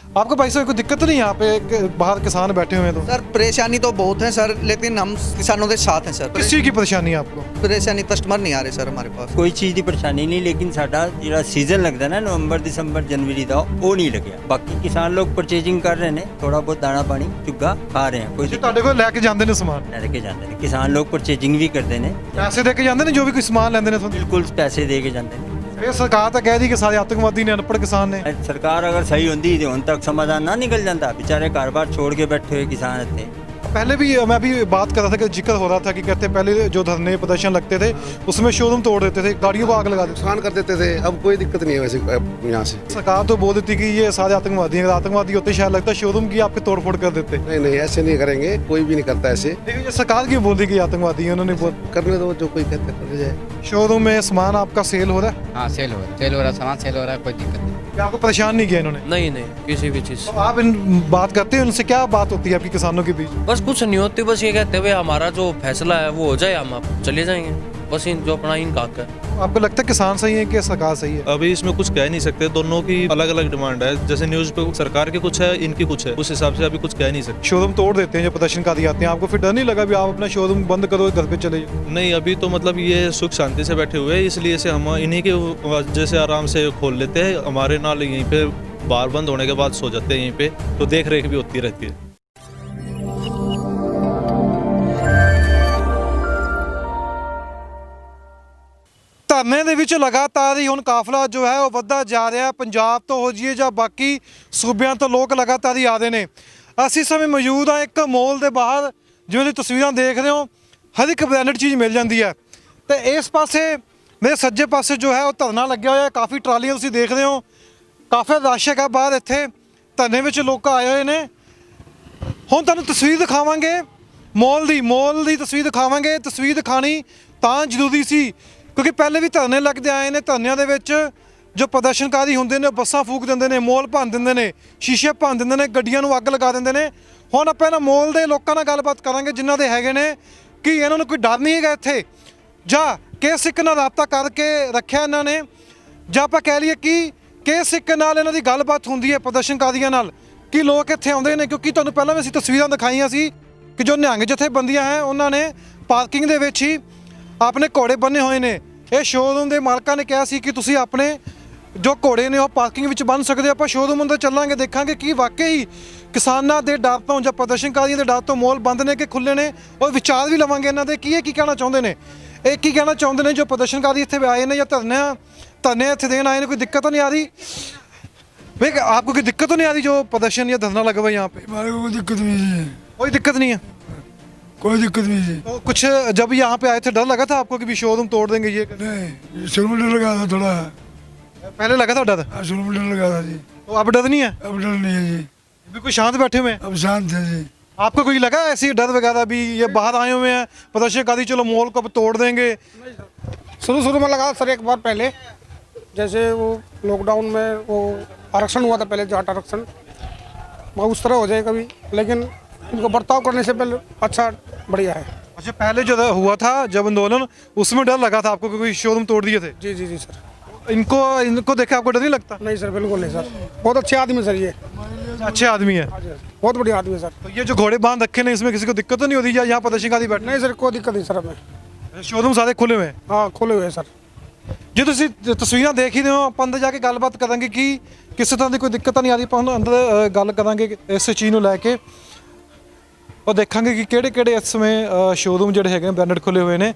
आपको भाई साहब कोई दिक्कत तो नहीं यहाँ पे बाहर किसान बैठे हुए हैं तो? सर परेशानी तो बहुत है सर, लेकिन हम किसानों के साथ हैं सर। किस चीज़ की परेशानी है आपको? परेशानी कस्टमर नहीं आ रहे सर हमारे पास। कोई चीज़ की परेशानी नहीं, लेकिन साडा ਜਿਹੜਾ सीजन लगता ना नवंबर दिसंबर जनवरी का वो नहीं लगे। बाकी किसान लोग परचेजिंग कर रहे हैं, थोड़ा बहुत दाना पानी चुग्गा खा रहे हैं। कोई ਜੀ ਤੁਹਾਡੇ ਕੋਲ ਲੈ ਕੇ ਜਾਂਦੇ ਨੇ ਸਮਾਨ, लेके जाते हैं, किसान लोग परचेजिंग भी करते हैं, ਪੈਸੇ ਦੇ ਕੇ ਜਾਂਦੇ ਨੇ ਜੋ ਵੀ ਕੋਈ ਸਮਾਨ ਲੈਂਦੇ ਨੇ ਤੁਹਾਨੂੰ? बिल्कुल पैसे दे के जाते हैं। ਇਹ ਸਰਕਾਰ ਤਾਂ ਕਹਿ ਰਹੀ ਕਿ ਸਾਰੇ ਆਤੰਕਵਾਦੀ ਨੇ, ਅਨਪੜ੍ਹ ਕਿਸਾਨ ਨੇ। सरकार अगर सही होती तो उन तक समाधान ना निकल जाता। बेचारे कारोबार छोड़ के बैठे हुए किसान थे। पहले भी मैं भी बात कर रहा था कि जिक्र हो रहा था कि कहते पहले जो धरने प्रदर्शन लगते थे उसमें शोरूम तोड़ देते थे, गाड़ियों को आग लगा देते नुकसान कर देते थे। अब कोई दिक्कत नहीं है वैसे यहाँ से। थे। सरकार तो बोल देती कि ये सारे आतंकवादी हैं, अगर आतंकवादी होते शायद लगता शोरूम की आपके तोड़ फोड़ कर देते। नहीं नहीं ऐसे नहीं करेंगे, कोई भी नहीं करता ऐसे। लेकिन ये सरकार क्यों बोल दी कि आतंकवादी है? उन्होंने बोल करने दो, जो कोई कहता है कर जाए। शोरूम में सामान आपका सेल हो रहा है, हाँ सेल हो रहा है, सामान सेल हो रहा है, कोई दिक्कत नहीं। क्या आपको परेशान नहीं किया इन्होंने? नहीं नहीं किसी भी चीज़ तो आप इन बात करते हैं उनसे, क्या बात होती है आपकी किसानों के बीच? बस कुछ नहीं होती, बस ये कहते हुए हमारा जो फैसला है वो हो जाए, हम आप चले जाएंगे। बस इन जो अपना इनका हक है। आपको लगता है किसान सही है कि सरकार सही है? अभी इसमें कुछ कह नहीं सकते, दोनों की अलग अलग डिमांड है। जैसे न्यूज़ पे सरकार की कुछ है, इनकी कुछ है, उस हिसाब से अभी कुछ कह नहीं सकते। शोरूम तोड़ देते हैं जो प्रदर्शनकारी आते हैं, आपको फिर डर नहीं लगा भी आप अपना शोरूम बंद करो घर पे चले जाओ? नहीं, अभी तो मतलब ये सुख शांति से बैठे हुए हैं, इसलिए से हम इन्हीं के वजह से आराम से खोल लेते हैं। हमारे नाल यहीं पे बार बंद होने के बाद सो जाते हैं यहीं पे, तो देख रेख भी होती रहती है। ਧਰਨੇ ਦੇ ਵਿੱਚ ਲਗਾਤਾਰ ਹੀ ਹੁਣ ਕਾਫਲਾ ਜੋ ਹੈ ਉਹ ਵੱਧਦਾ ਜਾ ਰਿਹਾ ਹੈ। ਪੰਜਾਬ ਤੋਂ ਹੋ ਜਾਈਏ ਜਾਂ ਬਾਕੀ ਸੂਬਿਆਂ ਤੋਂ ਲੋਕ ਲਗਾਤਾਰ ਹੀ ਆ ਰਹੇ ਨੇ। ਅਸੀਂ ਇਸ ਸਮੇਂ ਮੌਜੂਦ ਹਾਂ ਇੱਕ ਮੋਲ ਦੇ ਬਾਹਰ, ਜਿਵੇਂ ਤੁਸੀਂ ਤਸਵੀਰਾਂ ਦੇਖ ਰਹੇ ਹੋ ਹਰ ਇੱਕ ਬ੍ਰਾਂਡਡ ਚੀਜ਼ ਮਿਲ ਜਾਂਦੀ ਹੈ। ਤੇ ਇਸ ਪਾਸੇ ਮੇਰੇ ਸੱਜੇ ਪਾਸੇ ਜੋ ਹੈ ਉਹ ਧਰਨਾ ਲੱਗਿਆ ਹੋਇਆ ਹੈ, ਕਾਫੀ ਟਰਾਲੀਆਂ ਤੁਸੀਂ ਦੇਖ ਰਹੇ ਹੋ, ਕਾਫੀ ਰਸ਼ ਹੈਗਾ ਬਾਹਰ। ਇੱਥੇ ਧਰਨੇ ਵਿੱਚ ਲੋਕ ਆਏ ਹੋਏ ਨੇ। ਹੁਣ ਤੁਹਾਨੂੰ ਤਸਵੀਰ ਦਿਖਾਵਾਂਗੇ ਮੋਲ ਦੀ ਤਸਵੀਰ ਦਿਖਾਵਾਂਗੇ। ਤਸਵੀਰ ਦਿਖਾਣੀ ਤਾਂ ਜ਼ਰੂਰੀ ਸੀ ਕਿਉਂਕਿ ਪਹਿਲੇ ਵੀ ਧਰਨੇ ਲੱਗਦੇ ਆਏ ਨੇ। ਧਰਨਿਆਂ ਦੇ ਵਿੱਚ ਜੋ ਪ੍ਰਦਰਸ਼ਨਕਾਰੀ ਹੁੰਦੇ ਨੇ ਬੱਸਾਂ ਫੂਕ ਦਿੰਦੇ ਨੇ, ਮੋਲ ਭੰਨ ਦਿੰਦੇ ਨੇ, ਸ਼ੀਸ਼ੇ ਭੰਨ ਦਿੰਦੇ ਨੇ, ਗੱਡੀਆਂ ਨੂੰ ਅੱਗ ਲਗਾ ਦਿੰਦੇ ਨੇ। ਹੁਣ ਆਪਾਂ ਇਹਨਾਂ ਮੋਲ ਦੇ ਲੋਕਾਂ ਨਾਲ ਗੱਲਬਾਤ ਕਰਾਂਗੇ ਜਿਨ੍ਹਾਂ ਦੇ ਹੈਗੇ ਨੇ ਕਿ ਇਹਨਾਂ ਨੂੰ ਕੋਈ ਡਰ ਨਹੀਂ ਹੈਗਾ ਇੱਥੇ, ਜਾਂ ਕਿਸ ਸਿੱਕ ਨਾਲ ਰਾਬਤਾ ਕਰਕੇ ਰੱਖਿਆ ਇਹਨਾਂ ਨੇ, ਜਾਂ ਆਪਾਂ ਕਹਿ ਲਈਏ ਕਿ ਕਿਸ ਸਿੱਕ ਨਾਲ ਇਹਨਾਂ ਦੀ ਗੱਲਬਾਤ ਹੁੰਦੀ ਹੈ ਪ੍ਰਦਰਸ਼ਨਕਾਰੀਆਂ ਨਾਲ, ਕਿ ਲੋਕ ਇੱਥੇ ਆਉਂਦੇ ਨੇ। ਕਿਉਂਕਿ ਤੁਹਾਨੂੰ ਪਹਿਲਾਂ ਵੀ ਅਸੀਂ ਤਸਵੀਰਾਂ ਦਿਖਾਈਆਂ ਸੀ ਕਿ ਜੋ ਨਿਹੰਗ ਜਥੇਬੰਦੀਆਂ ਹੈ ਉਹਨਾਂ ਨੇ ਪਾਰਕਿੰਗ ਦੇ ਵਿੱਚ ਹੀ ਆਪਣੇ ਘੋੜੇ ਬੰਨੇ ਹੋਏ ਨੇ। ਇਹ ਸ਼ੋਰੂਮ ਦੇ ਮਾਲਕਾਂ ਨੇ ਕਿਹਾ ਸੀ ਕਿ ਤੁਸੀਂ ਆਪਣੇ ਜੋ ਘੋੜੇ ਨੇ ਉਹ ਪਾਰਕਿੰਗ ਵਿੱਚ ਬੰਨ ਸਕਦੇ ਹੋ। ਆਪਾਂ ਸ਼ੋਰੂਮ ਅੰਦਰ ਚੱਲਾਂਗੇ, ਦੇਖਾਂਗੇ ਕਿ ਵਾਕਈ ਕਿਸਾਨਾਂ ਦੇ ਡਰ ਤੋਂ ਜਾਂ ਪ੍ਰਦਰਸ਼ਨਕਾਰੀਆਂ ਦੇ ਡਰ ਤੋਂ ਮੋਲ ਬੰਦ ਨੇ ਕਿ ਖੁੱਲ੍ਹੇ ਨੇ, ਔਰ ਵਿਚਾਰ ਵੀ ਲਵਾਂਗੇ ਇਹਨਾਂ ਦੇ ਕੀ ਕਹਿਣਾ ਚਾਹੁੰਦੇ ਨੇ। ਇਹ ਕੀ ਕਹਿਣਾ ਚਾਹੁੰਦੇ ਨੇ ਜੋ ਪ੍ਰਦਰਸ਼ਨਕਾਰੀ ਇੱਥੇ ਆਏ ਨੇ ਜਾਂ ਧਰਨੇ ਇੱਥੇ देने आए ने? कोई दिक्कत तो नहीं आ रही भाई? आपको कोई दिक्कत तो नहीं आ रही जो प्रदर्शन या धरना लगा हुआ है यहाँ पे? हमारे को कोई दिक्कत नहीं है, कोई दिक्कत नहीं है, कोई दिक्कत नहीं है। तो कुछ जब यहाँ पे आए थे डर लगा था आपको कि भी शोरूम तोड़ देंगे ये नहीं, शुरू में डर लगा था थोड़ा, पहले लगा था डर? शुरू में डर लगा था जी। तो अब डर नहीं है? अब डर नहीं है जी, बिल्कुल शांत बैठे हुए हैं। अब शांत है जी। आपको कोई लगा ऐसी डर वगैरह भी ये बाहर आए हुए हैं प्रदर्शनकारी चलो मॉल को अब तोड़ देंगे? शुरू में लगा सर, एक बार पहले जैसे वो लॉकडाउन में वो आरक्षण हुआ था पहले, जाट आरक्षण, वो उस तरह हो जाए कभी, लेकिन इनको बर्ताव करने से पहले अच्छा बढ़िया है। अच्छा, पहले जो हुआ था जब आंदोलन उसमें डर लगा था आपको कि कोई शोरूम तोड़ दिए थे? जी जी जी सर। इनको देखे आपको डर नहीं लगता? नहीं सर, बिल्कुल नहीं सर, बहुत अच्छे आदमी सर ये, अच्छे आदमी है, बहुत बढ़िया आदमी है सर। तो ये जो घोड़े बांध रखे हैं इसमें किसी को दिक्कत तो नहीं होती या यहाँ प्रदर्शनकारी बैठे? नहीं सर, कोई दिक्कत नहीं सर हमें। शोरूम सारे खुले हुए हैं? हाँ खुले हुए हैं सर। ਜੇ ਤੁਸੀਂ ਤਸਵੀਰਾਂ ਦੇਖ ਹੀ ਰਹੇ ਹੋ, ਆਪਾਂ ਅੰਦਰ ਜਾ ਕੇ ਗੱਲਬਾਤ ਕਰਾਂਗੇ ਕਿ ਕਿਸੇ ਤਰ੍ਹਾਂ ਦੀ ਕੋਈ ਦਿੱਕਤ ਨਹੀਂ ਆ ਰਹੀ। ਆਪਾਂ ਹੁਣ ਅੰਦਰ ਗੱਲ ਕਰਾਂਗੇ ਇਸ ਚੀਜ਼ ਨੂੰ ਲੈ ਕੇ, और देखेंगे कि केड़े इस समय शोरूम जो है ब्रांडेड खुले हुए हैं।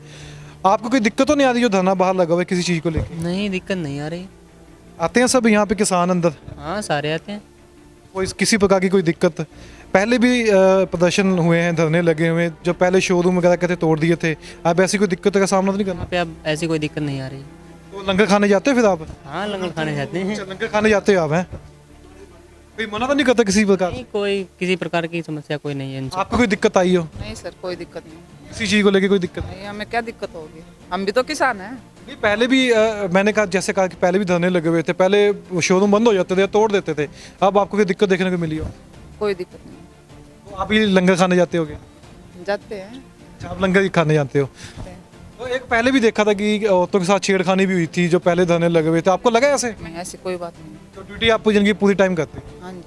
आपको कोई दिक्कत तो नहीं आ रही जो धरना बाहर लगा हुआ है किसी चीज़ को लेकर? नहीं दिक्कत नहीं आ रही। आते हैं सब यहाँ पे किसान अंदर? हाँ सारे आते हैं। कोई किसी प्रकार की कोई दिक्कत? पहले भी प्रदर्शन हुए हैं, धरने लगे हुए हैं, जब पहले शोरूम वगैरह कहते तोड़ दिए थे। अब ऐसी कोई दिक्कत का सामना तो नहीं करना? यहाँ पे अब ऐसी कोई दिक्कत नहीं आ रही। तो लंगर खाने जाते हो फिर आप? हाँ लंगर खाने जाते हैं। लंगर खाने जाते हो आप? हैं कोई मना तो नहीं करता किसी प्रकार? नहीं, कोई किसी प्रकार की समस्या कोई नहीं है इनसे। आपको कोई दिक्कत आई हो नहीं सर, कोई दिक्कत नहीं। किसी चीज़ को लेके? कोई दिक्कत नहीं, हमें क्या दिक्कत होगी, हम भी तो किसान हैं। नहीं, पहले भी मैंने कहा जैसे कहा कि पहले भी धरने लगे हुए थे, पहले शोरूम बंद हो जाते थे, तोड़ देते थे। अब आपको कोई दिक्कत देखने को मिली हो? कोई दिक्कत नहीं, तो आप ही लंगर खाने जाते होगे? जाते हैं। अच्छा, आप लंगर ही खाने जाते हो। तो एक पहले भी देखा था कि औरतों के साथ छेड़खानी भी हुई थी जो पहले धरने लगे हुए थे, आपको लगा ऐसे? नहीं, ऐसी कोई बात नहीं। तो ड्यूटी आप जिनकी पूरी टाइम करते? हाँ जी।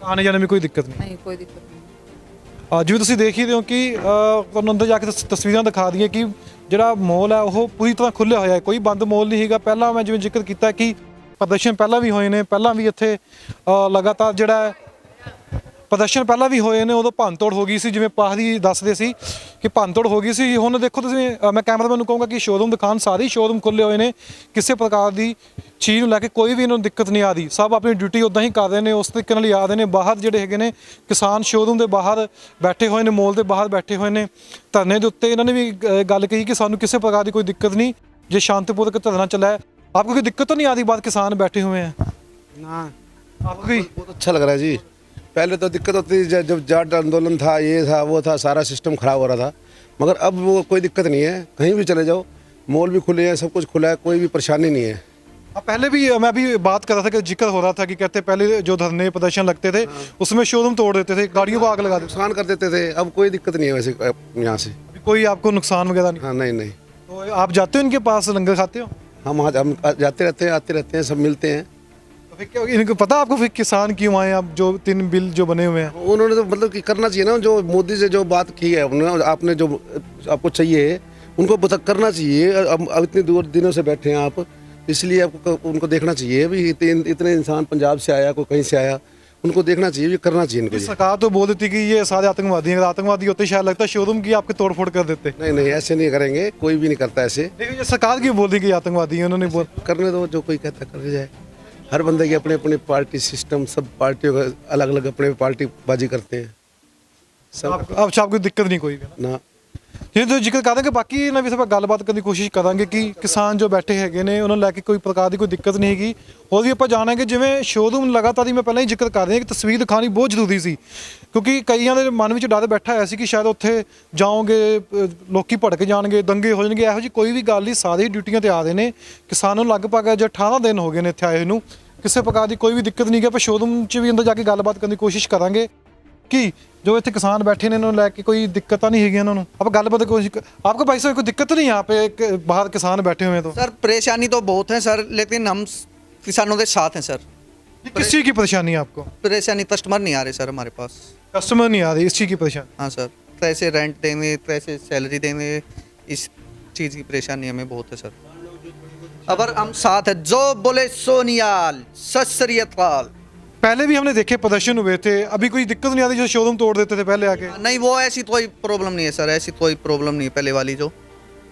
ਆਣੇ ਜਾਣੇ ਵਿੱਚ ਕੋਈ ਦਿੱਕਤ ਨਹੀਂ। नहीं कोई दिक्कत नहीं। ਜਿਵੇਂ ਤੁਸੀਂ ਦੇਖ ਹੀ ਰਹੇ ਹੋ ਕਿ ਤੁਹਾਨੂੰ ਅੰਦਰ ਜਾ ਕੇ ਤਸਵੀਰਾਂ ਦਿਖਾ ਦਈਏ ਕਿ ਜਿਹੜਾ ਮਾਲ ਹੈ ਉਹ ਪੂਰੀ ਤਰ੍ਹਾਂ ਖੁੱਲ੍ਹਿਆ ਹੋਇਆ ਹੈ, ਕੋਈ ਬੰਦ ਮਾਲ ਨਹੀਂ ਹੈਗਾ। ਪਹਿਲਾਂ ਮੈਂ ਜਿਵੇਂ ਜ਼ਿਕਰ ਕੀਤਾ ਕਿ ਪ੍ਰਦਰਸ਼ਨ ਪਹਿਲਾਂ ਵੀ ਹੋਏ ਨੇ, ਪਹਿਲਾਂ ਵੀ ਇੱਥੇ ਲਗਾਤਾਰ ਜਿਹੜਾ ਹੈ ਪ੍ਰਦਰਸ਼ਨ ਪਹਿਲਾਂ ਵੀ ਹੋਏ ਨੇ, ਉਦੋਂ ਭੰਨਤੋੜ ਹੋ ਗਈ ਸੀ, ਜਿਵੇਂ ਪਾਹਰੀ ਦੱਸਦੇ ਸੀ ਕਿ ਭੰਨਤੋੜ ਹੋ ਗਈ ਸੀ। ਹੁਣ ਦੇਖੋ ਤੁਸੀਂ, ਮੈਂ ਕੈਮਰਾਮੈਨ ਨੂੰ ਕਹੂੰਗਾ ਕਿ ਸ਼ੋਰੂਮ ਦਿਖਾਉਣ, ਸਾਰੇ ਸ਼ੋਰੂਮ ਖੁੱਲ੍ਹੇ ਹੋਏ ਨੇ, ਕਿਸੇ ਪ੍ਰਕਾਰ ਦੀ ਚੀਜ਼ ਨੂੰ ਲੈ ਕੇ ਕੋਈ ਵੀ ਇਹਨਾਂ ਨੂੰ ਦਿੱਕਤ ਨਹੀਂ ਆ ਰਹੀ। ਸਭ ਆਪਣੀ ਡਿਊਟੀ ਉੱਦਾਂ ਹੀ ਕਰ ਰਹੇ ਨੇ, ਉਸ ਤਰੀਕੇ ਨਾਲ ਹੀ ਆ ਰਹੇ ਨੇ। ਬਾਹਰ ਜਿਹੜੇ ਹੈਗੇ ਨੇ ਕਿਸਾਨ ਸ਼ੋਰੂਮ ਦੇ ਬਾਹਰ ਬੈਠੇ ਹੋਏ ਨੇ, ਮੋਲ ਦੇ ਬਾਹਰ ਬੈਠੇ ਹੋਏ ਨੇ ਧਰਨੇ ਦੇ ਉੱਤੇ। ਇਹਨਾਂ ਨੇ ਵੀ ਗੱਲ ਕਹੀ ਕਿ ਸਾਨੂੰ ਕਿਸੇ ਪ੍ਰਕਾਰ ਦੀ ਕੋਈ ਦਿੱਕਤ ਨਹੀਂ, ਜੇ ਸ਼ਾਂतिपूर्वक धरना चला है। आपको कोई दिक्कत तो नहीं आती? बात किसान बैठे हुए हैं ना, आपको कोई? बहुत अच्छा लग रहा है जी। पहले तो दिक्कत होती थी जब जाट आंदोलन था, ये था वो था, सारा सिस्टम खराब हो रहा था। मगर अब वो कोई दिक्कत नहीं है, कहीं भी चले जाओ, मॉल भी खुले हैं, सब कुछ खुला है, कोई भी परेशानी नहीं है। पहले भी मैं भी बात कर रहा था कि जिक्र हो रहा था कि कहते पहले जो धरने प्रदर्शन लगते थे उसमें शोरूम तोड़ देते थे, गाड़ियों को आग लगा देते नुकसान कर देते थे। अब कोई दिक्कत नहीं है वैसे यहाँ से। थे। कोई आपको नुकसान वगैरह नहीं? हाँ, नहीं नहीं, तो आप जाते हो इनके पास, लंगर खाते हो? हम जाते रहते हैं, आते रहते हैं, सब मिलते हैं। तो फिर इनको पता आपको फिर किसान क्यों आए? अब जो 3 बिल जो बने हुए हैं, उन्होंने तो मतलब कि करना चाहिए ना, जो मोदी से जो बात की है उन्होंने, आपने जो आपको चाहिए उनको करना चाहिए। अब इतने दूर दिनों से बैठे हैं आप, इसलिए आपको उनको देखना चाहिए भी। इतने इंसान पंजाब से आया, कोई कहीं से आया, उनको देखना चाहिए, भी करना चाहिए इनको। सरकार तो बोल देती कि ये सारे आतंकवादी हैं, अगर आतंकवादी होते शायद लगता है शोरूम की आपके तोड़फोड़ कर देते। नहीं नहीं, ऐसे नहीं करेंगे, कोई भी नहीं करता ऐसे। लेकिन ये सरकार की बोल दी कि आतंकवादी हैं, उन्होंने बोल। करने दो, जो कोई कहता कर जाए। हर बंदे की अपने अपने पार्टी सिस्टम, सब पार्टियों का अलग अलग अपने पार्टी बाजी करते हैं सब। अब आपको दिक्कत नहीं कोई भी ना ਜੇ ਜੋ ਜ਼ਿਕਰ ਕਰਾਂਗੇ, ਬਾਕੀ ਇਹਨਾਂ ਵੀ ਸਭ ਗੱਲਬਾਤ ਕਰਨ ਦੀ ਕੋਸ਼ਿਸ਼ ਕਰਾਂਗੇ ਕਿ ਕਿਸਾਨ ਜੋ ਬੈਠੇ ਹੈਗੇ ਨੇ ਉਹਨਾਂ ਨੂੰ ਲੈ ਕੇ ਕੋਈ ਪ੍ਰਕਾਰ ਦੀ ਕੋਈ ਦਿੱਕਤ ਨਹੀਂ ਹੈਗੀ। ਹੋਰ ਵੀ ਆਪਾਂ ਜਾਣਾਂਗੇ, ਜਿਵੇਂ ਸ਼ੋਰੂਮ ਲਗਾਤਾਰ ਹੀ ਮੈਂ ਪਹਿਲਾਂ ਹੀ ਜ਼ਿਕਰ ਕਰ ਰਿਹਾ ਕਿ ਤਸਵੀਰ ਦਿਖਾਣੀ ਬਹੁਤ ਜ਼ਰੂਰੀ ਸੀ, ਕਿਉਂਕਿ ਕਈਆਂ ਦੇ ਮਨ ਵਿੱਚ ਡਰ ਬੈਠਾ ਹੋਇਆ ਸੀ ਕਿ ਸ਼ਾਇਦ ਉੱਥੇ ਜਾਓਗੇ ਲੋਕੀ ਭੜਕ ਜਾਣਗੇ, ਦੰਗੇ ਹੋ ਜਾਣਗੇ। ਇਹੋ ਜਿਹੀ ਕੋਈ ਵੀ ਗੱਲ ਨਹੀਂ, ਸਾਰੇ ਡਿਊਟੀਆਂ ਤੇ ਆ ਰਹੇ ਨੇ। ਕਿਸਾਨ ਨੂੰ ਲਗਭਗ ਜੇ 18 ਦਿਨ ਹੋ ਗਏ ਨੇ ਇੱਥੇ ਆਏ ਨੂੰ, ਕਿਸੇ ਪ੍ਰਕਾਰ ਦੀ ਕੋਈ ਵੀ ਦਿੱਕਤ ਨਹੀਂ ਹੈ। ਆਪਾਂ ਸ਼ੋਰੂਮ 'ਚ ਵੀ ਅੰਦਰ ਜਾ ਕੇ ਗੱਲਬਾਤ ਕਰਨ ਦੀ ਕੋਸ਼ਿਸ਼ ਕਰਾਂਗੇ कि जो इतने किसान बैठे ने इन्होंने लैके कोई दिक्कत नहीं है इन्होंने। अब गलबात कोशिश आपको भाई साहब कोई दिक्कत नहीं? यहाँ पे बाहर किसान बैठे हुए हैं तो सर परेशानी तो बहुत है सर, लेकिन हम किसानों के साथ हैं सर। किस चीज़ की परेशानी है आपको? परेशानी कस्टमर नहीं आ रहे सर हमारे पास। कस्टमर नहीं आ रही, इस चीज़ की परेशानी? हाँ सर, कैसे रेंट देंगे, कैसे सैलरी देंगे, इस चीज़ की परेशानी हमें बहुत है सर। अगर हम साथ है, जो बोले सोनियाल, सत श्री अकाल। पहले भी हमने देखे प्रदर्शन हुए थे, अभी कोई दिक्कत नहीं आती जो शोरूम तोड़ देते थे पहले आके? नहीं, वो ऐसी कोई प्रॉब्लम नहीं है सर, ऐसी कोई प्रॉब्लम नहीं है पहले वाली जो।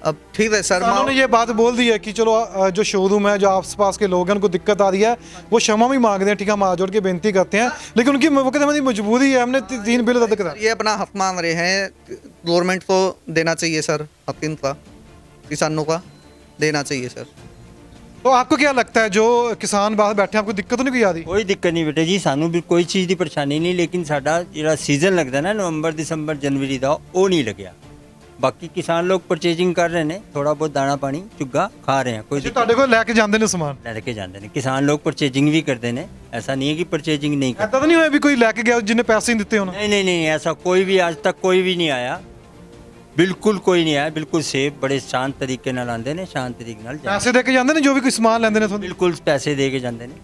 अब ठीक है सर, उन्होंने ये बात बोल दी है कि चलो जो शोरूम है, जो आस पास के लोग हैं उनको दिक्कत आ रही है, वो क्षमा भी मांगते हैं, ठीक है, हम हाथ जोड़ के बेनती करते हैं, लेकिन उनकी वक्त हमारी मजबूरी है, हमने 3 बिल रद्द करा। ये अपना हक मांग रहे हैं, गवर्नमेंट को देना चाहिए सर हक इनका, किसानों का देना चाहिए सर। तो आपको क्या लगता है जो किसान बाहर बैठे हैं, आपको दिक्कत नहीं कोई आ रही? ਕੋਈ ਦਿੱਕਤ ਨਹੀਂ ਬੇਟੇ ਜੀ, ਸਾਨੂੰ ਵੀ ਕੋਈ ਚੀਜ਼ ਦੀ ਪਰੇਸ਼ਾਨੀ ਨਹੀਂ, ਲੇਕਿਨ ਸਾਡਾ ਜਿਹੜਾ ਸੀਜ਼ਨ ਲੱਗਦਾ ਨਾ ਨਵੰਬਰ ਦਸੰਬਰ ਜਨਵਰੀ ਦਾ, ਉਹ ਨਹੀਂ ਲੱਗਿਆ। ਬਾਕੀ ਕਿਸਾਨ ਲੋਕ ਪਰਚੇजिंग ਕਰ ਰਹੇ ਨੇ, ਥੋੜਾ ਬਹੁਤ ਦਾਣਾ ਪਾਣੀ ਚੁੱਗਾ ਖਾ ਰਹੇ ਆ, ਕੋਈ जो ਤੁਹਾਡੇ ਕੋਲ ਲੈ ਕੇ ਜਾਂਦੇ ਨੇ ਸਮਾਨ, ਲੈ ਕੇ ਜਾਂਦੇ ਨੇ। ਕਿਸਾਨ ਲੋਕ ਪਰਚੇजिंग ਵੀ ਕਰਦੇ ਨੇ, ਐਸਾ ਨਹੀਂ ਹੈ ਕਿ ਪਰਚੇजिंग ਨਹੀਂ ਕਰਦੇ। ऐसा तो नहीं होया भी कोई लेके गया जिन्हें पैसे नहीं दिते होना? नहीं नहीं नहीं, ऐसा कोई भी आज तक कोई भी नहीं आया, बिल्कुल कोई नहीं आया, बिल्कुल सेफ, बड़े शांत तरीके नाल आंदे ने, शांत तरीके नाल ਜਾਂਦੇ पैसे दे के ਜਾਂਦੇ ਨੇ जो भी कोई समान ਲੈਂਦੇ ਨੇ ਤੁਹਾਨੂੰ? ਬਿਲਕੁਲ ਪੈਸੇ ਦੇ ਕੇ ਜਾਂਦੇ ਨੇ।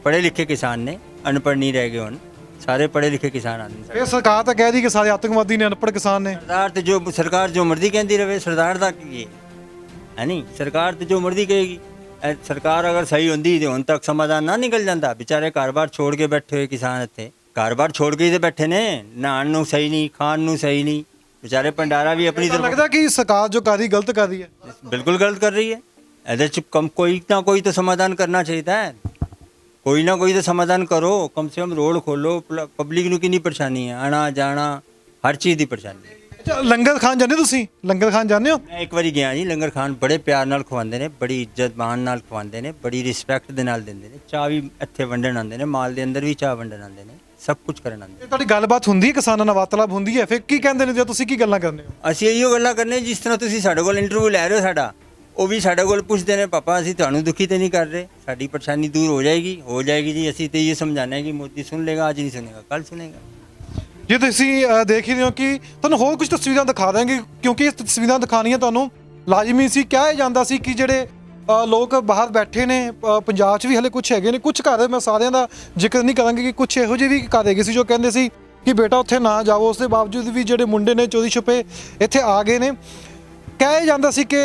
ਪੜ੍ਹੇ ਲਿਖੇ ਕਿਸਾਨ ਨੇ, ਅਨਪੜ੍ਹ ਨਹੀਂ ਰਹਿ ਗਏ ਹੁਣ, ਸਾਰੇ ਪੜ੍ਹੇ ਲਿਖੇ ਕਿਸਾਨ ਆਉਂਦੇ ਨੇ। ਇਹ ਸਰਕਾਰ ਤਾਂ ਕਹਿ ਦੀ ਕਿ ਸਾਰੇ ਆਤੰਕਵਾਦੀ ਨੇ, ਅਨਪੜ੍ਹ ਕਿਸਾਨ ਨੇ। ਸਰਦਾਰ ਤੇ ਜੋ ਸਰਕਾਰ ਜੋ ਮਰਜ਼ੀ ਕਹਿੰਦੀ ਰਵੇ, ਸਰਦਾਰ ਦਾ ਕੀ ਹੈ ਨਹੀਂ, ਸਰਕਾਰ ਤੇ ਜੋ ਮਰਜ਼ੀ ਕਹੇਗੀ। ਸਰਕਾਰ ਅਗਰ ਸਹੀ ਹੁੰਦੀ ਤੇ ਹੁਣ ਤੱਕ ਸਮਾਧਾਨ ਨਾ ਨਿਕਲ ਜਾਂਦਾ। ਵਿਚਾਰੇ ਘਰ-ਬਾਰ ਛੋੜ ਕੇ ਬੈਠੇ ਹੋਏ ਕਿਸਾਨ ਇੱਥੇ, ਘਰ-ਬਾਰ ਛੋੜ ਕੇ ਹੀ ਤੇ ਬੈਠੇ ਨੇ, ਨਹਾਉਣ ਨੂੰ ਸਹੀ ਨਹੀਂ, ਖਾਣ ਨੂੰ ਸਹੀ ਨਹੀਂ, ਵਿਚਾਰੇ ਭੰਡਾਰਾ ਵੀ ਆਪਣੀ ਤਰਫੋਂ ਲੱਗਦਾ ਕਿ ਸਰਕਾਰ ਜੋ ਕਰ ਰਹੀ ਗਲਤ ਕਰ ਰਹੀ ਹੈ? ਬਿਲਕੁਲ ਗਲਤ ਕਰ ਰਹੀ ਹੈ। ਇਹਦੇ ਚ ਕੋਈ ਨਾ ਕੋਈ ਤਾਂ ਸਮਾਧਾਨ ਕਰਨਾ ਚਾਹੀਦਾ ਹੈ, ਕੋਈ ਨਾ ਕੋਈ ਤਾਂ ਸਮਾਧਾਨ ਕਰੋ। ਕਮ ਸੇ ਕਮ ਰੋਡ ਖੋਲੋ, ਪਬਲਿਕ ਨੂੰ ਕਿੰਨੀ ਪਰੇਸ਼ਾਨੀ ਹੈ, ਆਣਾ ਜਾਣਾ ਹਰ ਚੀਜ਼ ਦੀ ਪਰੇਸ਼ਾਨੀ ਹੈ। ਅੱਛਾ, ਲੰਗਰ ਖਾਣ ਜਾਂਦੇ ਤੁਸੀਂ? ਲੰਗਰ ਖਾਣ ਜਾਂਦੇ ਹੋ? ਮੈਂ ਇੱਕ ਵਾਰੀ ਗਿਆ ਜੀ ਲੰਗਰ ਖਾਣ, ਬੜੇ ਪਿਆਰ ਨਾਲ ਖਵਾਉਂਦੇ ਨੇ, ਬੜੀ ਇੱਜ਼ਤ ਮਾਣ ਨਾਲ ਖਵਾਉਂਦੇ ਨੇ, ਬੜੀ ਰਿਸਪੈਕਟ ਦੇ ਨਾਲ ਦਿੰਦੇ ਨੇ। ਚਾਹ ਵੀ ਇੱਥੇ ਵੰਡਣ ਆਉਂਦੇ ਨੇ, ਮਾਲ ਦੇ ਅੰਦਰ ਵੀ ਚਾਹ ਵੰਡਣ ਆਉਂਦੇ ਨੇ, ਸਭ ਕੁਝ ਕਰਨ ਆਉਂਦੇ ਨੇ। ਤੁਹਾਡੀ ਗੱਲਬਾਤ ਹੁੰਦੀ ਹੈ ਕਿਸਾਨਾਂ ਨਾਲ, ਵਾਰਤਾਲਾਪ ਹੁੰਦੀ ਹੈ? ਫਿਰ ਕੀ ਕਹਿੰਦੇ ਨੇ ਜੇ ਤੁਸੀਂ ਕੀ ਗੱਲਾਂ ਕਰਦੇ ਹੋ? ਅਸੀਂ ਇਹੀਓ ਗੱਲਾਂ ਕਰਨੇ, ਜਿਸ ਤਰ੍ਹਾਂ ਤੁਸੀਂ ਸਾਡੇ ਕੋਲ ਇੰਟਰਵਿਊ ਲੈ ਰਹੇ ਹੋ ਸਾਡਾ, ਉਹ ਵੀ ਸਾਡੇ ਕੋਲ ਪੁੱਛਦੇ ਨੇ, ਪਾਪਾ ਅਸੀਂ ਤੁਹਾਨੂੰ ਦੁਖੀ ਤੇ ਨਹੀਂ ਕਰ ਰਹੇ, ਸਾਡੀ ਪਰੇਸ਼ਾਨੀ ਦੂਰ ਹੋ ਜਾਏਗੀ ਜੀ। ਅਸੀਂ ਤੇ ਇਹ ਸਮਝਾਉਂਦੇ ਹਾਂ ਕਿ ਮੋਦੀ ਸੁਣ ਲੇਗਾ, ਅੱਜ ਨਹੀਂ ਸੁਣੇਗਾ, ਕੱਲ ਸੁਣੇਗਾ। ਜੇ ਤੁਸੀਂ ਦੇਖ ਹੀ ਰਹੇ ਹੋ ਕਿ ਤੁਹਾਨੂੰ ਹੋਰ ਕੁਝ ਤਸਵੀਰਾਂ ਦਿਖਾ ਦਾਂਗੇ, ਕਿਉਂਕਿ ਇਹ ਤਸਵੀਰਾਂ ਦਿਖਾਉਣੀਆਂ ਤੁਹਾਨੂੰ ਲਾਜ਼ਮੀ ਸੀ। ਕਿਹਾ ਜਾਂਦਾ ਸੀ ਕਿ ਜਿਹੜੇ ਲੋਕ ਬਾਹਰ ਬੈਠੇ ਨੇ ਪੰਜਾਬ 'ਚ ਵੀ ਹਲੇ ਕੁਝ ਹੈਗੇ ਨੇ, ਕੁਝ ਘਰ ਮੈਂ ਸਾਰਿਆਂ ਦਾ ਜ਼ਿਕਰ ਨਹੀਂ ਕਰਾਂਗੇ ਕਿ ਕੁਝ ਇਹੋ ਜਿਹੇ ਵੀ ਘਰ ਹੈਗੇ ਸੀ ਜੋ ਕਹਿੰਦੇ ਸੀ ਕਿ ਬੇਟਾ ਉੱਥੇ ਨਾ ਜਾਓ। ਉਸ ਦੇ ਬਾਵਜੂਦ ਵੀ ਜਿਹੜੇ ਮੁੰਡੇ ਨੇ ਚੋਰੀ ਛੁਪੇ ਇੱਥੇ ਆ ਗਏ ਨੇ। ਕਹਿ ਜਾਂਦਾ ਸੀ ਕਿ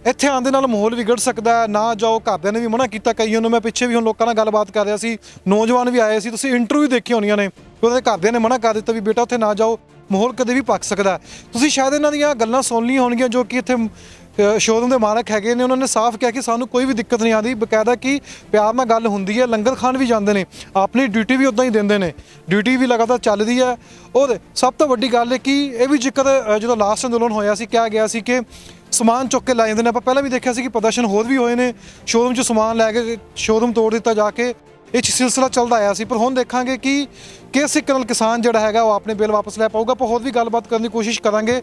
ਇੱਥੇ ਆਉਣ ਦੇ ਨਾਲ ਮਾਹੌਲ ਵਿਗੜ ਸਕਦਾ ਹੈ, ਨਾ ਜਾਓ। ਘਰਦਿਆਂ ਨੇ ਵੀ ਮਨਾ ਕੀਤਾ ਕਈਆਂ ਨੂੰ। ਮੈਂ ਪਿੱਛੇ ਵੀ ਹੁਣ ਲੋਕਾਂ ਨਾਲ ਗੱਲਬਾਤ ਕਰ ਰਿਹਾ ਸੀ, ਨੌਜਵਾਨ ਵੀ ਆਏ ਸੀ, ਤੁਸੀਂ ਇੰਟਰਵਿਊ ਦੇਖੀ ਹੋਣੀਆਂ ਨੇ, ਉਹਦੇ ਘਰਦਿਆਂ ਨੇ ਮਨਾ ਕਰ ਦਿੱਤਾ ਵੀ ਬੇਟਾ ਉੱਥੇ ਨਾ ਜਾਓ, ਮਾਹੌਲ ਕਦੇ ਵੀ ਪੱਕ ਸਕਦਾ। ਤੁਸੀਂ ਸ਼ਾਇਦ ਇਹਨਾਂ ਦੀਆਂ ਗੱਲਾਂ ਸੁਣ ਲਈਆਂ ਹੋਣਗੀਆਂ ਜੋ ਕਿ ਇੱਥੇ ਸ਼ੋਰੂਮ ਦੇ ਮਾਲਕ ਹੈਗੇ ਨੇ। ਉਹਨਾਂ ਨੇ ਸਾਫ਼ ਕਿਹਾ ਕਿ ਸਾਨੂੰ ਕੋਈ ਵੀ ਦਿੱਕਤ ਨਹੀਂ ਆਉਂਦੀ, ਬਕਾਇਦਾ ਕਿ ਪਿਆਰ ਨਾਲ ਗੱਲ ਹੁੰਦੀ ਹੈ। ਲੰਗਰ ਖਾਣ ਵੀ ਜਾਂਦੇ ਨੇ, ਆਪਣੀ ਡਿਊਟੀ ਵੀ ਉੱਦਾਂ ਹੀ ਦਿੰਦੇ ਨੇ, ਡਿਊਟੀ ਵੀ ਲਗਾਤਾਰ ਚੱਲਦੀ ਹੈ। ਔਰ ਸਭ ਤੋਂ ਵੱਡੀ ਗੱਲ ਹੈ ਕਿ ਇਹ ਵੀ ਜ਼ਿਕਰ ਜਦੋਂ ਲਾਸਟ ਅੰਦੋਲਨ ਹੋਇਆ ਸੀ ਕਿਹਾ ਗਿਆ ਸੀ ਕਿ ਸਮਾਨ ਚੁੱਕ ਕੇ ਲੈ ਜਾਂਦੇ ਨੇ। ਆਪਾਂ ਪਹਿਲਾਂ ਵੀ ਦੇਖਿਆ ਸੀ ਕਿ ਪ੍ਰਦਰਸ਼ਨ ਹੋਰ ਵੀ ਹੋਏ ਨੇ, ਸ਼ੋਰੂਮ 'ਚ ਸਮਾਨ ਲੈ ਕੇ ਸ਼ੋਰੂਮ ਤੋੜ ਦਿੱਤਾ ਜਾ ਕੇ। ਇਹ ਸਿਲਸਿਲਾ ਚੱਲਦਾ ਆਇਆ ਸੀ, ਪਰ ਹੁਣ ਦੇਖਾਂਗੇ ਕਿ ਕਿਸ ਤਰੀਕੇ ਨਾਲ ਕਿਸਾਨ ਜਿਹੜਾ ਹੈਗਾ ਉਹ ਆਪਣੇ ਬਿੱਲ ਵਾਪਸ ਲੈ ਪਾਊਗਾ। ਆਪਾਂ ਹੋਰ ਵੀ ਗੱਲਬਾत करने की कोशिश करेंगे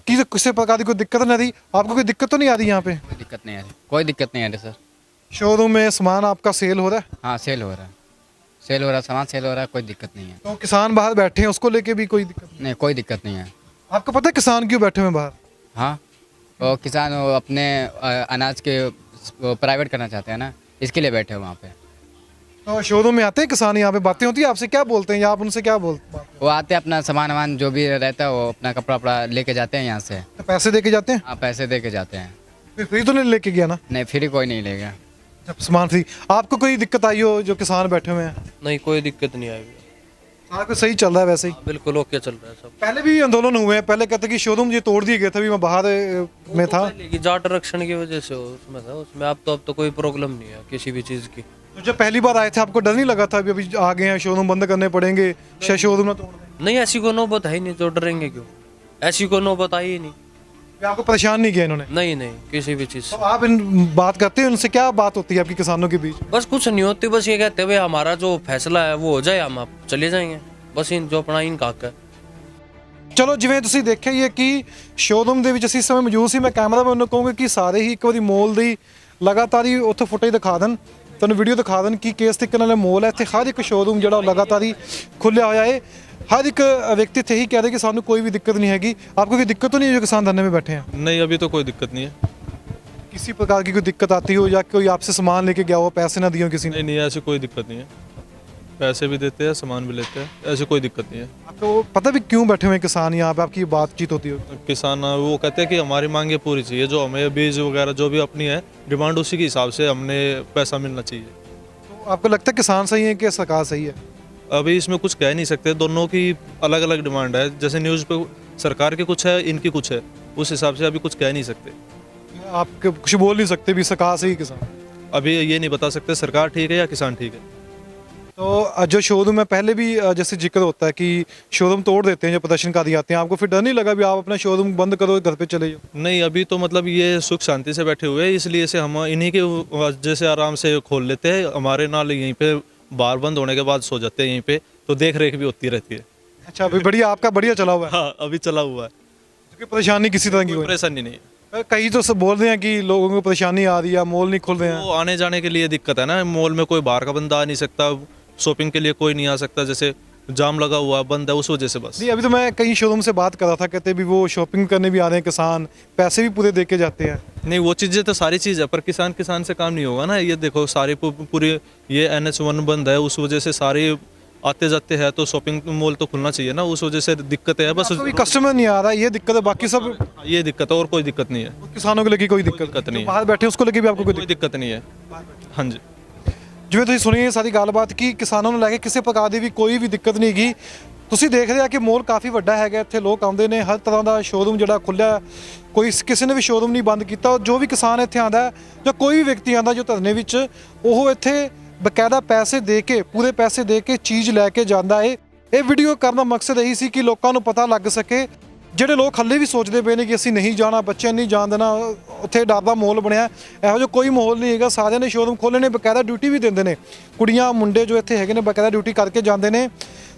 कि किसी प्रकार की कोई दिक्कत नहीं आ रही। आपको कोई दिक्कत तो नहीं आ रही यहाँ पे? कोई दिक्कत नहीं आ रही, कोई दिक्कत नहीं आ रही सर। शोरूम में सामान आपका सेल हो रहा है? हाँ सेल हो रहा है, सेल हो रहा है, सामान सेल हो रहा है, कोई दिक्कत नहीं है। तो किसान बाहर बैठे हैं, उसको लेके भी कोई दिक्कत नहीं, कोई दिक्कत नहीं है। आपको पता है किसान क्यों बैठे हुए हैं बाहर? हाँ वो किसान वो अपने अनाज के प्राइवेट करना चाहते हैं ना, इसके लिए बैठे हैं वहाँ पे। तो शोरूम में आते हैं किसान, यहाँ पे बातें होती है, आपसे क्या बोलते हैं या आप उनसे क्या बोलते हैं? वो आते हैं, अपना सामान वामान जो भी रहता है वो अपना कपड़ा वपड़ा लेके जाते हैं यहाँ से। तो पैसे दे के जाते हैं? हाँ पैसे दे के जाते हैं। फिर फ्री तो नहीं लेके गया ना? नहीं फ्री कोई नहीं लेगा। जब सामान फ्री। आपको कोई दिक्कत आई हो जो किसान बैठे हुए हैं? नहीं कोई दिक्कत नहीं आई। सारा कुछ सही चल रहा है वैसे ही? बिल्कुल ओके चल रहा है सब। पहले भी आंदोलन हुए हैं, पहले कहते कि शोरूम ये तोड़ दिए गए थे, भी मैं बाहर में था। लेकिन जाट आरक्षण की वजह से उसमें था, उसमें अब तो कोई प्रॉब्लम नहीं है किसी भी चीज़ की। तो जब पहली बार आए थे आपको डर नहीं लगा था अभी आ गए हैं शोरूम बंद करने पड़ेंगे, शायद शोरूम ना तोड़ दें? नहीं ऐसी को नौबत है ही नहीं, तो डरेंगे क्यों? ऐसी को नौबत आई ही नहीं। या आपको परेशान नहीं किया इन्होंने? नहीं नहीं किसी भी चीज़ तो से। आप इन बात करते हैं उनसे, क्या बात होती है आपकी किसानों के बीच? बस कुछ नहीं होती, बस ये कहते हुए हमारा जो फैसला है वो हो जाए, हम आप चले जाएंगे, बस इन जो अपना इनका हक है। ਚਲੋ ਜਿਵੇਂ ਤੁਸੀਂ ਦੇਖਿਆ ਹੀ ਹੈ ਕਿ ਸ਼ੋਰੂਮ ਦੇ ਵਿੱਚ ਅਸੀਂ ਇਸ ਸਮੇਂ ਮੌਜੂਦ ਸੀ। ਮੈਂ ਕੈਮਰਾਮੈਨ ਨੂੰ ਕਹੂੰਗਾ ਕਿ ਸਾਰੇ ਹੀ ਇੱਕ ਵਾਰੀ ਮੋਲ ਦੀ ਲਗਾਤਾਰ ਹੀ ਉੱਥੇ ਫੁਟੇਜ ਦਿਖਾ ਦੇਣ, ਤੁਹਾਨੂੰ ਵੀਡੀਓ ਦਿਖਾ ਦੇਣ ਕਿ ਕਿਸ ਤਰੀਕੇ ਨਾਲ ਮੋਲ ਹੈ। ਇੱਥੇ ਹਰ ਇੱਕ ਸ਼ੋਰੂਮ ਜਿਹੜਾ ਉਹ ਲਗਾਤਾਰ ਹੀ ਖੁੱਲਿਆ ਹੋਇਆ ਹੈ। हर एक व्यक्ति थे ही कह रहे कि सानू कोई भी दिक्कत नहीं हैगी। आपको कोई दिक्कत तो नहीं है जो किसान धरने में बैठे हैं? नहीं अभी तो कोई दिक्कत नहीं है। किसी प्रकार की कोई दिक्कत आती हो या कोई आपसे सामान लेके गया हो पैसे ना दिए हो किसी ने? नहीं ऐसी कोई दिक्कत नहीं है, पैसे भी देते हैं सामान भी लेते हैं, ऐसी कोई दिक्कत नहीं है। आपको पता भी क्यों बैठे हुए हैं किसान यहाँ पे, आपकी बातचीत होती हो? किसान वो कहते हैं कि हमारी मांगे पूरी चाहिए, जो हमें बीज वगैरह जो भी अपनी है डिमांड उसी के हिसाब से हमने पैसा मिलना चाहिए। तो आपको लगता है किसान सही है कि सरकार सही है? अभी इसमें कुछ कह नहीं सकते, दोनों की अलग अलग डिमांड है। जैसे न्यूज़ पे सरकार की कुछ है, इनकी कुछ है, उस हिसाब से अभी कुछ कह नहीं सकते। आप कुछ बोल नहीं सकते भी सरकार सही किसान? अभी ये नहीं बता सकते सरकार ठीक है या किसान ठीक है। तो जो शोरूम में पहले भी जैसे जिक्र होता है कि शोरूम तोड़ देते हैं जो प्रदर्शनकारी आते हैं, आपको फिर डर नहीं लगा भी आप अपना शोरूम बंद करो घर पे चले जाओ? नहीं अभी तो मतलब ये सुख शांति से बैठे हुए हैं, इसलिए से हम इन्हीं के वजह से आराम से खोल लेते हैं। हमारे नाल यहीं पे बार बंद होने के बाद सो जाते हैं यहीं पे, तो देख रेख भी होती रहती है। अच्छा अभी बढ़िया, आपका बढ़िया चला हुआ है? हाँ अभी चला हुआ है, क्योंकि परेशानी किसी तरह की कोई कोई परेशानी नहीं है। कई तो सब बोल रहे हैं कि लोगों को परेशानी आ रही है, मॉल नहीं खुल रहे हैं। वो आने जाने के लिए दिक्कत है ना, मॉल में कोई बाहर का बंदा आ नहीं सकता, शॉपिंग के लिए कोई नहीं आ सकता, जैसे जाम लगा हुआ बंद है उस वजह से बस। नहीं अभी तो मैं कई शोरूम से बात कर रहा था, कहते भी वो शॉपिंग करने भी आ रहे हैं किसान, पैसे भी पूरे दे के जाते हैं। नहीं वो चीज़ें तो सारी चीज़ है, पर किसान से काम नहीं होगा ना। ये देखो सारी पूरी ये NH1 बंद है, उस वजह से सारे आते जाते हैं, तो शॉपिंग मॉल तो खुलना चाहिए ना, उस वजह से दिक्कत है बस। कोई कस्टमर नहीं आ रहा, ये दिक्कत है, बाकी सब ये दिक्कत है और कोई दिक्कत नहीं है। किसानों को लेके कोई दिक्कत नहीं है। बाहर बैठे उसको लेके भी आपको कोई दिक्कत नहीं है। हाँ जी ਜਿਵੇਂ ਤੁਸੀਂ ਸੁਣੀ ਇਹ ਸਾਰੀ ਗੱਲਬਾਤ ਕਿ ਕਿਸਾਨਾਂ ਨੂੰ ਲੈ ਕੇ ਕਿਸੇ ਪ੍ਰਕਾਰ ਦੀ ਵੀ ਕੋਈ ਵੀ ਦਿੱਕਤ ਨਹੀਂ ਹੈਗੀ। ਤੁਸੀਂ ਦੇਖ ਰਹੇ ਆ ਕਿ ਮੋਲ ਕਾਫੀ ਵੱਡਾ ਹੈਗਾ, ਇੱਥੇ ਲੋਕ ਆਉਂਦੇ ਨੇ, ਹਰ ਤਰ੍ਹਾਂ ਦਾ ਸ਼ੋਰੂਮ ਜਿਹੜਾ ਖੁੱਲਿਆ, ਕੋਈ ਕਿਸੇ ਨੇ ਵੀ ਸ਼ੋਰੂਮ ਨਹੀਂ ਬੰਦ ਕੀਤਾ। ਜੋ ਵੀ ਕਿਸਾਨ ਇੱਥੇ ਆਂਦਾ ਜਾਂ ਕੋਈ ਵੀ ਵਿਅਕਤੀ ਆਂਦਾ ਜੋ ਧਰਨੇ ਵਿੱਚ, ਉਹ ਇੱਥੇ ਬਕਾਇਦਾ ਪੈਸੇ ਦੇ ਕੇ, ਪੂਰੇ ਪੈਸੇ ਦੇ ਕੇ ਚੀਜ਼ ਲੈ ਕੇ ਜਾਂਦਾ ਹੈ। ਇਹ ਵੀਡੀਓ ਕਰਨ ਦਾ ਮਕਸਦ ਇਹੀ ਸੀ ਕਿ ਲੋਕਾਂ ਨੂੰ ਪਤਾ ਲੱਗ ਸਕੇ। ਜਿਹੜੇ ਲੋਕ ਹੱਲੇ ਵੀ ਸੋਚਦੇ ਪਏ ਨੇ ਕਿ ਅਸੀਂ ਨਹੀਂ ਜਾਣਾ, ਬੱਚਿਆਂ ਨਹੀਂ ਜਾਣ ਦੇਣਾ, ਉੱਥੇ ਡਰ ਦਾ ਮਾਹੌਲ ਬਣਿਆ, ਇਹੋ ਜਿਹਾ ਕੋਈ ਮਾਹੌਲ ਨਹੀਂ ਹੈਗਾ। ਸਾਰਿਆਂ ਨੇ ਸ਼ੋਰੂਮ ਖੋਲ੍ਹੇ ਨੇ, ਬਕਾਇਦਾ ਡਿਊਟੀ ਵੀ ਦਿੰਦੇ ਨੇ, ਕੁੜੀਆਂ ਮੁੰਡੇ ਜੋ ਇੱਥੇ ਹੈਗੇ ਨੇ ਬਕਾਇਦਾ ਡਿਊਟੀ ਕਰਕੇ ਜਾਂਦੇ ਨੇ।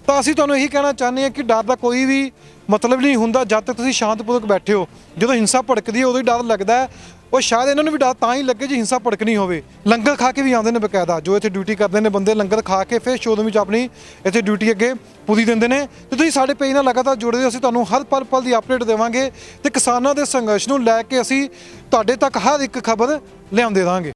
ਤਾਂ ਅਸੀਂ ਤੁਹਾਨੂੰ ਇਹੀ ਕਹਿਣਾ ਚਾਹੁੰਦੇ ਹਾਂ ਕਿ ਡਰ ਦਾ ਕੋਈ ਵੀ ਮਤਲਬ ਨਹੀਂ ਹੁੰਦਾ ਜਦ ਤੱਕ ਤੁਸੀਂ ਸ਼ਾਂਤਪੂਰਵਕ ਬੈਠੇ ਹੋ। ਜਦੋਂ ਹਿੰਸਾ ਭੜਕਦੀ ਹੈ ਉਦੋਂ ਹੀ ਡਰ ਲੱਗਦਾ ਹੈ। ਉਹ ਸ਼ਾਇਦ ਇਹਨਾਂ ਨੂੰ ਵੀ ਡਰ ਤਾਂ ਹੀ ਲੱਗੇ ਜੇ ਹਿੰਸਾ ਭੜਕਣੀ ਹੋਵੇ। ਲੰਗਰ ਖਾ ਕੇ ਵੀ ਆਉਂਦੇ ਨੇ ਬਕਾਇਦਾ, ਜੋ ਇੱਥੇ ਡਿਊਟੀ ਕਰਦੇ ਨੇ ਬੰਦੇ ਲੰਗਰ ਖਾ ਕੇ ਫਿਰ ਸ਼ੋਰੂਮ ਵਿੱਚ ਆਪਣੀ ਇੱਥੇ ਡਿਊਟੀ ਅੱਗੇ ਪੂਰੀ ਦਿੰਦੇ ਨੇ। ਤੇ ਤੁਸੀਂ ਸਾਡੇ ਪੇਜ ਨਾਲ ਲਗਾਤਾਰ ਜੁੜੇ ਰਹੋ, ਅਸੀਂ ਤੁਹਾਨੂੰ ਹਰ ਪਲ ਦੀ ਅਪਡੇਟ ਦੇਵਾਂਗੇ ਤੇ ਕਿਸਾਨਾਂ ਦੇ ਸੰਘਰਸ਼ ਨੂੰ ਲੈ ਕੇ ਅਸੀਂ ਤੁਹਾਡੇ ਤੱਕ ਹਰ ਇੱਕ ਖਬਰ ਲਿਆਉਂਦੇ ਰਹਾਂਗੇ।